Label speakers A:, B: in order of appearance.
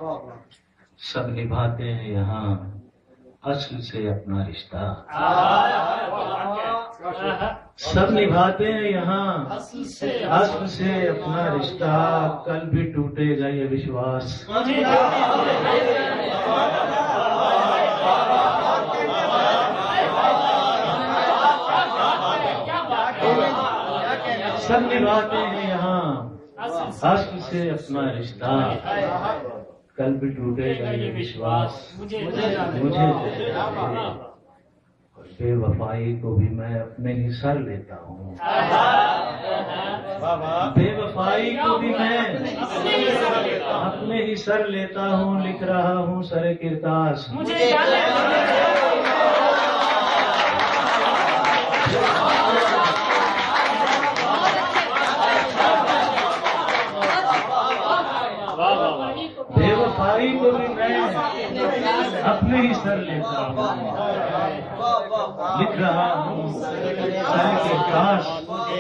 A: सब निभाते हैं यहाँ अस्ल से अपना रिश्ता। सब निभाते हैं यहाँ अस्ल से अपना रिश्ता। कल भी टूटेगा ये विश्वास। सब निभाते हैं यहाँ अस्ल से अपना रिश्ता। कल भी टूटेगा ये विश्वास। मुझे बेवफाई को भी मैं अपने ही सर लेता हूँ। बेवफाई को भी मैं अपने ही सर लेता हूँ। लिख रहा हूँ सरे किरतास। बेवफाई को भी मैं अपने ही सर लेता हूँ। लिख रहा हूँ सर के काश मुझे